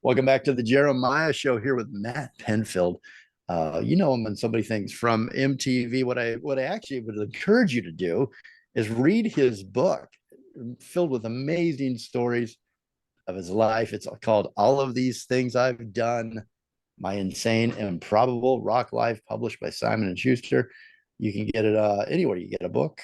Welcome back to the Jeremiah Show here with Matt Pinfield. You know him when somebody thinks from MTV. What I actually would encourage you to do is read his book, filled with amazing stories of his life. It's called All of These Things I've Done: My Insane Improbable Rock Life, published by Simon and Schuster. You can get it anywhere you get a book.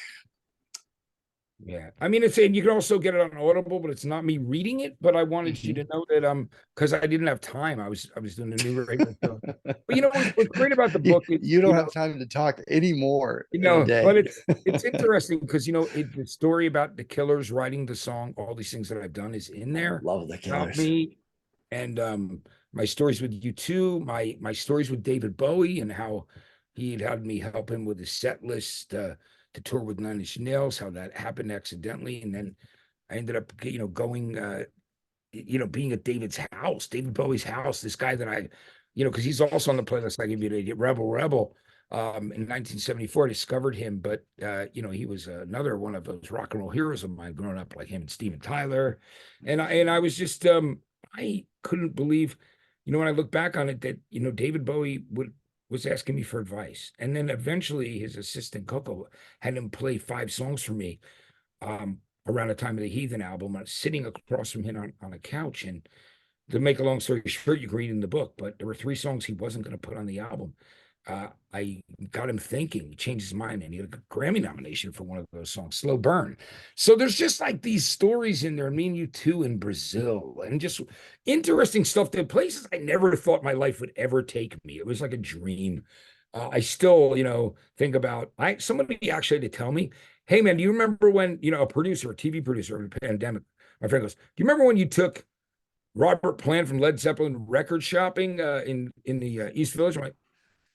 Yeah, I mean, it's and you can also get it on Audible, but it's not me reading it. But I wanted you to know that because I didn't have time. I was doing a new radio show. But what's great about the book is You don't have time to talk anymore in a day. but it's interesting because the story about the Killers writing the song, all these things that I've done is in there. Love the About Killers. me and my stories with U2, my stories with David Bowie and how he had me help him with his set list. To tour with Nine Inch Nails, how that happened accidentally, and then I ended up, going, being at David Bowie's house. This guy that because he's also on the playlist I give you to Rebel. In 1974, I discovered him, but he was another one of those rock and roll heroes of mine growing up, like him and Steven Tyler, and I was just I couldn't believe, when I look back on it, that David Bowie was asking me for advice. And then eventually his assistant Coco had him play 5 songs for me around the time of the Heathen album. I was sitting across from him on a couch. And to make a long story short, you can read in the book, but there were 3 songs he wasn't going to put on the album. I got him thinking, he changed his mind, and he had a Grammy nomination for one of those songs, Slow Burn. So there's just like these stories in there, me and U2 in Brazil, and just interesting stuff to places I never thought my life would ever take me. It was like a dream. I still, think about, somebody actually had to tell me, hey man, do you remember when, a producer, a TV producer of the pandemic, my friend goes, do you remember when you took Robert Plant from Led Zeppelin record shopping in the East Village? I'm like,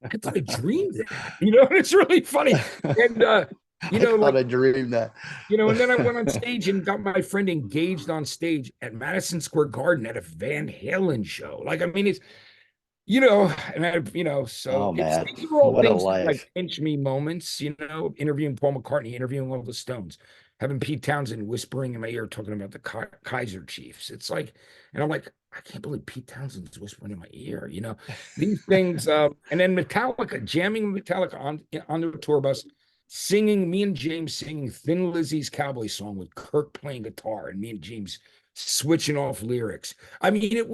I thought I dreamed that, and it's really funny. And, I thought I dreamed that. and then I went on stage and got my friend engaged on stage at Madison Square Garden at a Van Halen show. Like, I mean, it's, and so Oh man, these are all what a things that, like, life. pinch me moments, interviewing Paul McCartney, interviewing all the Stones, having Pete Townsend whispering in my ear, talking about the Kaiser Chiefs. It's like, and I'm like, I can't believe Pete Townsend's whispering in my ear, these things. And then Metallica, jamming Metallica on the tour bus, singing, me and James singing Thin Lizzy's Cowboy Song with Kirk playing guitar and me and James switching off lyrics. I mean,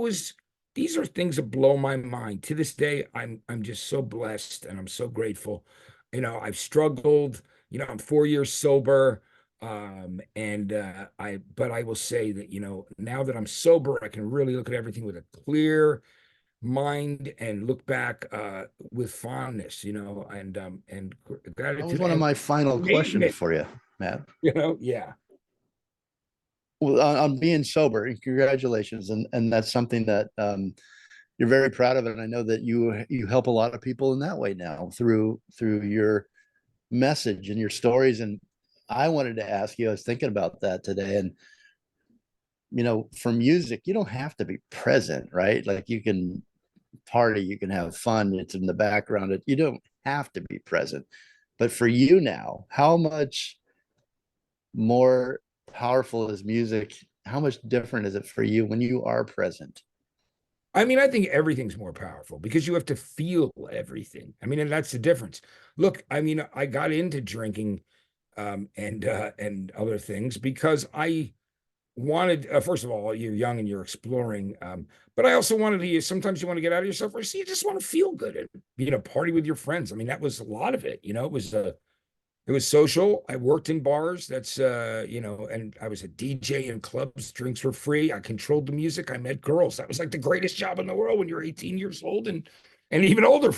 these are things that blow my mind. To this day, I'm just so blessed and I'm so grateful. I've struggled, I'm 4 years sober. But I will say that, now that I'm sober, I can really look at everything with a clear mind and look back with fondness, and That was gratitude one of and my final questions amazement, for you, Matt. yeah. Well, on being sober, congratulations, and that's something that you're very proud of, and I know that you help a lot of people in that way now through your message and your stories. And I wanted to ask you, I was thinking about that today, and for music, you don't have to be present, right? Like you can party, you can have fun, it's in the background. You don't have to be present. But for you now, how much more powerful is music? How much different is it for you when you are present? I mean, I think everything's more powerful because you have to feel everything. I mean, and that's the difference. Look, I mean, I got into drinking and other things because I wanted, first of all, you're young and you're exploring, but I also wanted to, sometimes you want to get out of yourself, or so you just want to feel good and, party with your friends. I mean, that was a lot of it, it was social. I worked in bars. That's, and I was a DJ in clubs. Drinks were free. I controlled the music. I met girls. That was like the greatest job in the world when you're 18 years old and even older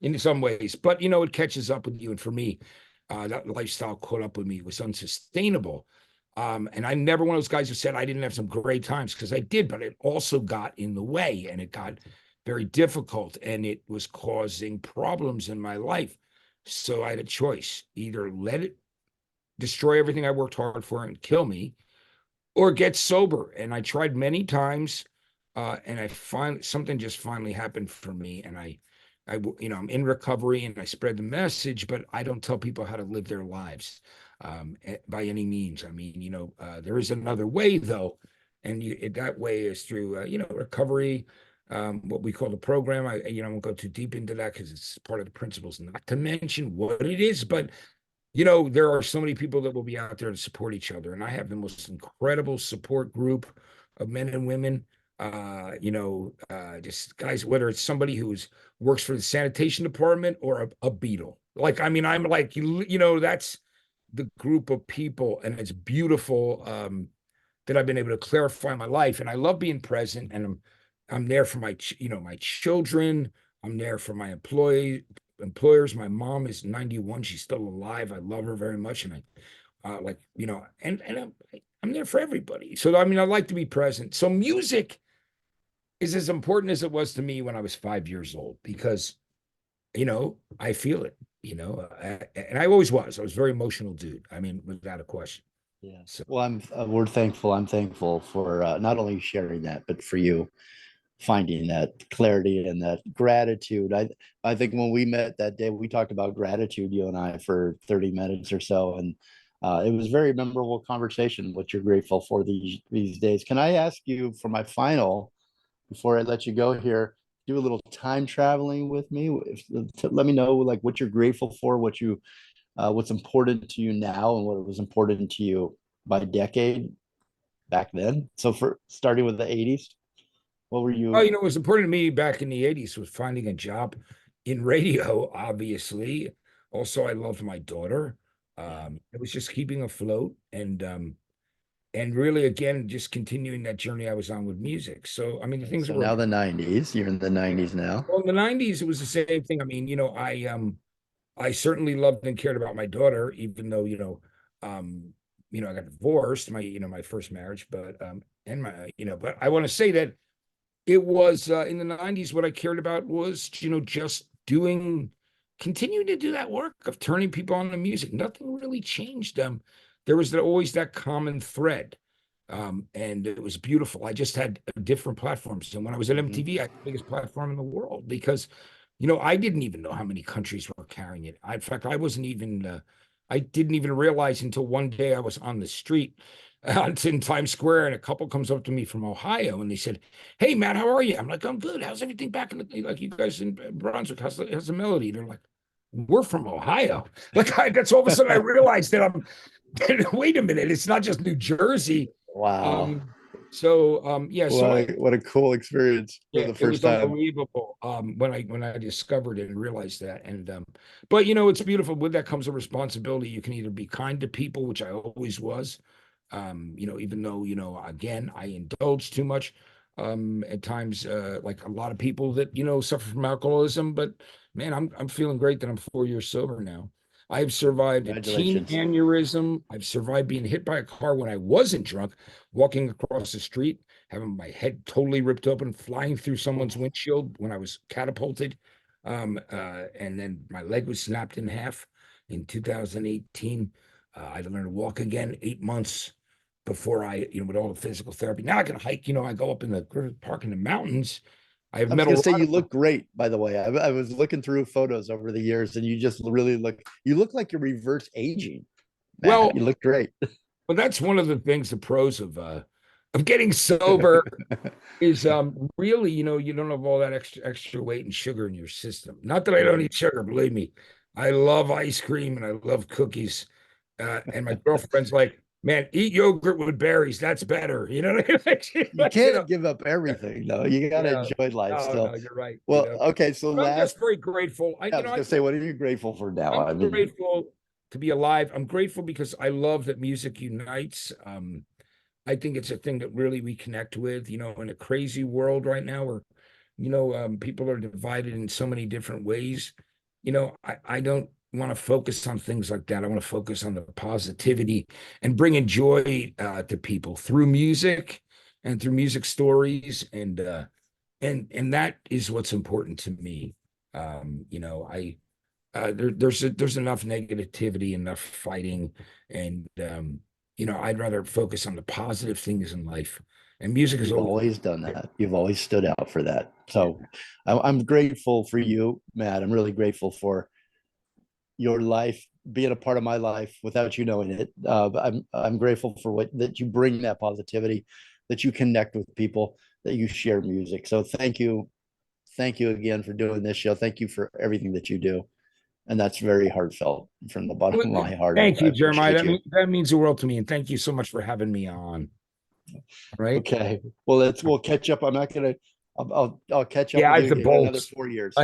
in some ways. But, it catches up with you. And for me, that lifestyle caught up with me. It was unsustainable. And I'm never one of those guys who said I didn't have some great times, because I did, but it also got in the way and it got very difficult and it was causing problems in my life. So I had a choice: either let it destroy everything I worked hard for and kill me, or get sober. And I tried many times, and something just finally happened for me. And I'm in recovery and I spread the message, but I don't tell people how to live their lives by any means. I mean, there is another way though. And that way is through, recovery, what we call the program. I won't go too deep into that because it's part of the principles, not to mention what it is, but there are so many people that will be out there to support each other. And I have the most incredible support group of men and women, just guys, whether it's somebody works for the sanitation department or a beetle. Like, I mean, I'm like, that's the group of people, and it's beautiful that I've been able to clarify my life. And I love being present, and I'm there for my children. I'm there for my employers. My mom is 91. She's still alive. I love her very much. And I'm there for everybody. So, I mean, I like to be present. So music is as important as it was to me when I was 5 years old, because, I feel it, and I always was. I was a very emotional dude. I mean, without a question. Yeah. So, Well, we're thankful. I'm thankful for not only sharing that, but for you finding that clarity and that gratitude. I think when we met that day, we talked about gratitude, you and I, for 30 minutes or so, and it was a very memorable conversation. What you're grateful for these days. Can I ask you for my final, before I let you go here, do a little time traveling with me? Let me know like what you're grateful for, what's important to you now, and what was important to you by decade back then. So for starting with the 80s, what were you? what was important to me back in the 80s was finding a job in radio, obviously. Also, I loved my daughter. It was just keeping afloat, and really, again, just continuing that journey I was on with music. So, I mean, the things So that were now the 90s, you're in the 90s now. well, in the 90s, it was the same thing. I mean, I certainly loved and cared about my daughter, even though, I got divorced, my first marriage, but but I want to say that it was in the 90s, what I cared about was, just continuing to do that work of turning people on to music. Nothing really changed. There was always that common thread. And it was beautiful. I just had different platforms. And when I was at Mhm. MTV, I had the biggest platform in the world because, I didn't even know how many countries were carrying it. In fact, I didn't even realize until one day I was on the street in Times Square, and a couple comes up to me from Ohio, and they said, "Hey, Matt, how are you?" I'm like, "I'm good. How's everything back in like you guys in Brunswick? How's the melody?" They're like, "We're from Ohio." That's all of a sudden I realized that wait a minute, it's not just New Jersey. Wow. Um, yeah, What a cool experience for yeah, the it first was time. unbelievable when I discovered it and realized that. And but it's beautiful. With that comes a responsibility. You can either be kind to people, which I always was, even though, again, I indulge too much at times, like a lot of people that, suffer from alcoholism. But man, I'm feeling great that I'm 4 years sober now. I've survived a teen Congratulations. aneurysm. I've survived being hit by a car when I wasn't drunk, walking across the street, having my head totally ripped open, flying through someone's Oh, windshield when I was catapulted. And then my leg was snapped in half in 2018. I had to learn to walk again 8 months before with all the physical therapy. Now I can hike, I go up in the park in the mountains. I have I was gonna metal say you rod. look great, by the way. I was looking through photos over the years, and you just really you look like you're reverse aging, Matt. Well, You look great. but that's one of the things, the pros of getting sober is really, you don't have all that extra weight and sugar in your system. Not that I don't Mhm. eat sugar, believe me. I love ice cream and I love cookies. And my girlfriend's like, man, eat yogurt with berries. That's better. You know what I mean? She's You like, can't give up everything, though. You got to yeah. enjoy life No, still. no, you're right. Well, okay. So But I'm last, just very grateful. I was gonna say, what are you grateful for now? I'm I mean, grateful to be alive. I'm grateful because I love that music unites. I think it's a thing that really we connect with, in a crazy world right now where, people are divided in so many different ways. I don't want to focus on things like that. I want to focus on the positivity and bringing joy to people through music and through music stories. And that is what's important to me. There's enough negativity, enough fighting, and I'd rather focus on the positive things in life. And music is you've always always done that. You've always stood out for that. yeah. So I'm grateful for you, Matt. I'm really grateful for your life being a part of my life without you knowing it. But I'm grateful for what that you bring, that positivity. that you connect with people, that you share music. So thank you. Thank you again for doing this show. Thank you for everything that you do. And that's very heartfelt from the bottom of my heart. Thank I you, Jeremiah. appreciate you. That means the world to me. And thank you so much for having me on. All right. Okay. Well, we'll catch up. I'm not gonna. I'll catch up Yeah, with I you in another bolts. 4 years.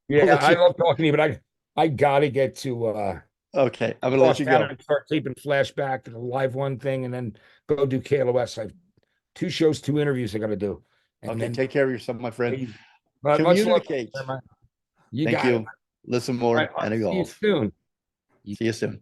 Yeah, I you. love talking to you, but I gotta get to Okay, I'm gonna let cross you town go. and start taping flashback and the live one thing, and then go do KLOS. I have 2 shows, 2 interviews I gotta do. And Okay, then take care of yourself, my friend. much love. Communicate. You Thank got it. you. Listen All more right, and I'll see you evolve. soon. See you soon.